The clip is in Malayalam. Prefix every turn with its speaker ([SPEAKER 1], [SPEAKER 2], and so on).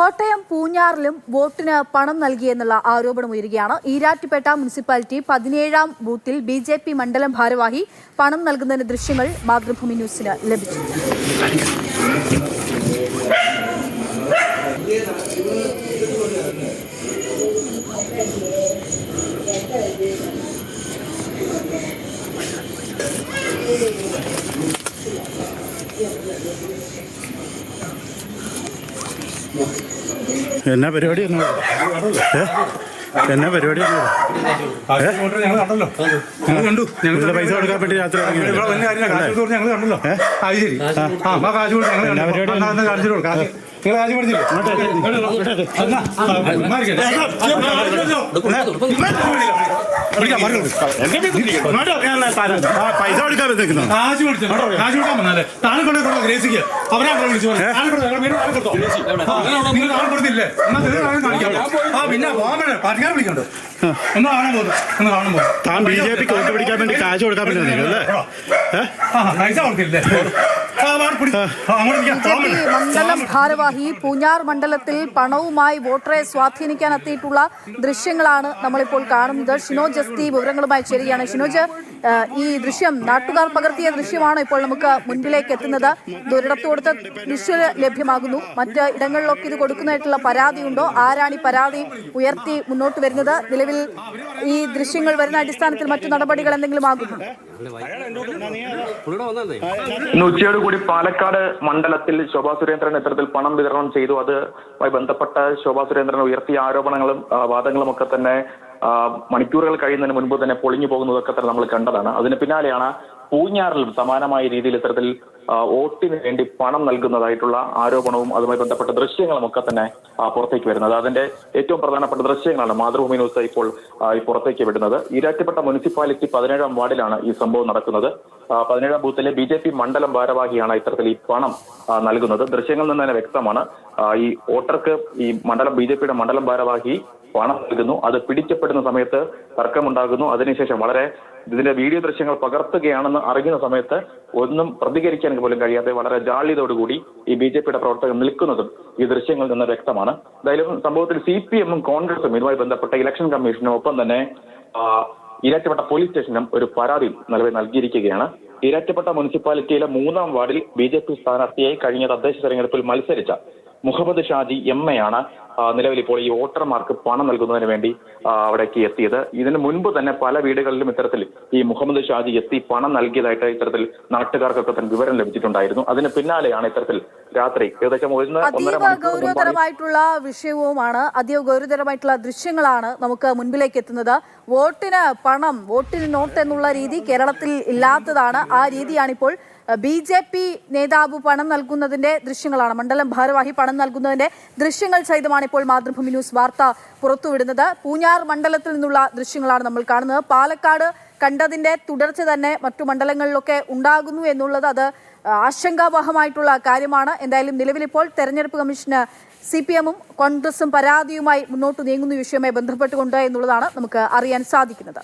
[SPEAKER 1] കോട്ടയം പൂഞ്ഞാറിലും വോട്ടിന് പണം നൽകിയെന്നുള്ള ആരോപണമുയരുകയാണ്. ഈരാറ്റുപേട്ട മുനിസിപ്പാലിറ്റി 17-ാം ബൂത്തിൽ ബിജെപി മണ്ഡലം ഭാരവാഹി പണം നൽകുന്നതിന്റെ ദൃശ്യങ്ങൾ മാതൃഭൂമി ന്യൂസിന് ലഭിച്ചു.
[SPEAKER 2] എന്നാ പരിപാടി എന്നാ പരിപാടി
[SPEAKER 3] ഞങ്ങൾ കണ്ടല്ലോ, ഞങ്ങൾ കണ്ടു.
[SPEAKER 2] ഞങ്ങൾ പൈസ കൊടുക്കാൻ വേണ്ടി രാത്രി
[SPEAKER 3] ഞങ്ങൾ കണ്ടല്ലോ. അത് ശരി. ആ കാശ് കൊടുത്ത് ഞങ്ങൾ കാണിച്ചു കൊടുക്കാം. നിങ്ങൾ കാശ് പഠിച്ചില്ലേ?
[SPEAKER 2] പൈസ കൊടുക്കാൻ പറ്റുന്നു.
[SPEAKER 3] കാശ് പഠിച്ചു കാശ് കൊടുക്കാൻ വന്നാലേ താഴെ കൊണ്ട് ഗ്രേസിക്ക് അവരാണ് വിളിച്ചു കൊടുത്തില്ലേ? പിന്നെ പാർട്ടിക്കാരെ വിളിക്കണ്ടോ? ഒന്ന് കാണാൻ പോകുന്നു, ഒന്ന് കാണുമ്പോ
[SPEAKER 2] താൻ ബിജെപിക്ക് വോട്ട് പിടിക്കാൻ വേണ്ടി കാശ് കൊടുക്കാൻ പറ്റുന്നില്ലേ?
[SPEAKER 3] പൈസ കൊടുത്തില്ലേ?
[SPEAKER 1] മണ്ഡലം ഭാരവാഹി പൂഞ്ഞാർ മണ്ഡലത്തിൽ പണവുമായി വോട്ടറെ സ്വാധീനിക്കാൻ എത്തിയിട്ടുള്ള ദൃശ്യങ്ങളാണ് നമ്മളിപ്പോൾ കാണുന്നത്. ഷിനോജ് എസ്തി വിവരങ്ങളുമായി ചേരുകയാണ്. ഷിനോജ്, ഈ ദൃശ്യം നാട്ടുകാർ പകർത്തിയ ദൃശ്യമാണ് ഇപ്പോൾ നമുക്ക് മുൻപിലേക്ക് എത്തുന്നത്. ഒരിടത്ത് കൊടുത്ത ദൃശ്യം ലഭ്യമാകുന്നു. മറ്റ് ഇടങ്ങളിലൊക്കെ ഇത് കൊടുക്കുന്നതായിട്ടുള്ള പരാതിയുണ്ടോ? ആരാണ് ഈ പരാതി ഉയർത്തി മുന്നോട്ട് വരുന്നത്? നിലവിൽ ഈ ദൃശ്യങ്ങൾ വരുന്ന അടിസ്ഥാനത്തിൽ മറ്റു നടപടികൾ എന്തെങ്കിലും ആകുന്നുണ്ടോ?
[SPEAKER 4] ഇന്ന് ഉച്ചയോടുകൂടി പാലക്കാട് മണ്ഡലത്തിൽ ശോഭാ സുരേന്ദ്രൻ നേതൃത്വത്തിൽ പണം വിതരണം ചെയ്തു. അതുമായി ബന്ധപ്പെട്ട ശോഭാ സുരേന്ദ്രൻ ഉയർത്തിയ ആരോപണങ്ങളും വാദങ്ങളും ഒക്കെ തന്നെ മണിക്കൂറുകൾ കഴിയുന്നതിന് മുൻപ് തന്നെ പൊളിഞ്ഞു പോകുന്നതൊക്കെ തന്നെ നമ്മൾ കണ്ടതാണ്. അതിന് പിന്നാലെയാണ് പൂഞ്ഞാറിലും സമാനമായ രീതിയിൽ ഇത്തരത്തിൽ വോട്ടിന് വേണ്ടി പണം നൽകുന്നതായിട്ടുള്ള ആരോപണവും അതുമായി ബന്ധപ്പെട്ട ദൃശ്യങ്ങളും ഒക്കെ തന്നെ പുറത്തേക്ക് വരുന്നത്. അതിന്റെ ഏറ്റവും പ്രധാനപ്പെട്ട ദൃശ്യങ്ങളാണ് മാതൃഭൂമി ന്യൂസ് ഇപ്പോൾ പുറത്തേക്ക് വിടുന്നത്. ഈരാറ്റുപേട്ട മുനിസിപ്പാലിറ്റി 17-ാം വാർഡിലാണ് ഈ സംഭവം നടക്കുന്നത്. 17-ാം ബൂത്തിലെ ബിജെപി മണ്ഡലം ഭാരവാഹിയാണ് ഇത്തരത്തിൽ ഈ പണം നൽകുന്നത്. ദൃശ്യങ്ങളിൽ നിന്ന് തന്നെ വ്യക്തമാണ്. ഈ വോട്ടർക്ക് ഈ ബിജെപിയുടെ മണ്ഡലം ഭാരവാഹി പണം നൽകുന്നു. അത് പിടിക്കപ്പെടുന്ന സമയത്ത് തർക്കമുണ്ടാകുന്നു. അതിനുശേഷം ഇതിന്റെ വീഡിയോ ദൃശ്യങ്ങൾ പകർത്തുകയാണെന്ന് അറിയുന്ന സമയത്ത് ഒന്നും പ്രതികരിക്കാൻ പോലും കഴിയാതെ വളരെ ജാള്യതയോടുകൂടി ഈ ബിജെപിയുടെ പ്രവർത്തകർ നിൽക്കുന്നതും ഈ ദൃശ്യങ്ങളിൽ നിന്ന് വ്യക്തമാണ്. എന്തായാലും സംഭവത്തിൽ CPM-ഉം കോൺഗ്രസും ഇതുമായി ബന്ധപ്പെട്ട ഇലക്ഷൻ കമ്മീഷനും ഒപ്പം തന്നെ ഈരാറ്റുപേട്ട പോലീസ് സ്റ്റേഷനും ഒരു പരാതി നൽകിയിരിക്കുകയാണ്. ഈരാറ്റുപേട്ട മുനിസിപ്പാലിറ്റിയിലെ 3-ാം വാർഡിൽ ബിജെപി സ്ഥാനാർത്ഥിയായി കഴിഞ്ഞ തദ്ദേശ തെരഞ്ഞെടുപ്പിൽ മത്സരിച്ച മുഹമ്മദ് ഷാജി എമ്മയാണ് നിലവിൽ ഇപ്പോൾ ഈ വോട്ടർമാർക്ക് പണം നൽകുന്നതിന് വേണ്ടി അവിടേക്ക് എത്തിയത്. ഇതിനു മുൻപ് തന്നെ പല വീടുകളിലും ഇത്തരത്തിൽ ഈ മുഹമ്മദ് ഷാജി എത്തി പണം നൽകിയതായിട്ട് ഇത്തരത്തിൽ നാട്ടുകാർക്കൊക്കെ തന്നെ വിവരം ലഭിച്ചിട്ടുണ്ടായിരുന്നു. അതിന് പിന്നാലെയാണ് ഇത്തരത്തിൽ രാത്രി ഏകദേശം
[SPEAKER 1] ഗൗരവതരമായിട്ടുള്ള വിഷയവുമാണ്, അതീവ ഗൗരവതരമായിട്ടുള്ള ദൃശ്യങ്ങളാണ് നമുക്ക് മുൻപിലേക്ക് എത്തുന്നത്. വോട്ടിന് പണം, വോട്ടിന് നോട്ട് എന്നുള്ള രീതി കേരളത്തിൽ ഇല്ലാത്തതാണ്. ആ രീതിയാണിപ്പോൾ BJP നേതാവ് പണം നൽകുന്നതിന്റെ ദൃശ്യങ്ങളാണ്, മണ്ഡലം ഭാരവാഹി പണം നൽകുന്നതിന്റെ ദൃശ്യങ്ങൾ സഹിതമാണ് ഇപ്പോൾ മാതൃഭൂമി ന്യൂസ് വാർത്ത പുറത്തുവിടുന്നത്. പൂഞ്ഞാർ മണ്ഡലത്തിൽ നിന്നുള്ള ദൃശ്യങ്ങളാണ് നമ്മൾ കാണുന്നത്. പാലക്കാട് കണ്ടതിന്റെ തുടർച്ച തന്നെ മറ്റു മണ്ഡലങ്ങളിലൊക്കെ ഉണ്ടാകുന്നു എന്നുള്ളത് അത് ആശങ്കാവഹമായിട്ടുള്ള കാര്യമാണ്. എന്തായാലും നിലവിലിപ്പോൾ തെരഞ്ഞെടുപ്പ് കമ്മീഷന് CPM-ഉം കോൺഗ്രസും പരാതിയുമായി മുന്നോട്ട് നീങ്ങുന്ന വിഷയവുമായി ബന്ധപ്പെട്ടുകൊണ്ട് എന്നുള്ളതാണ് നമുക്ക് അറിയാൻ സാധിക്കുന്നത്.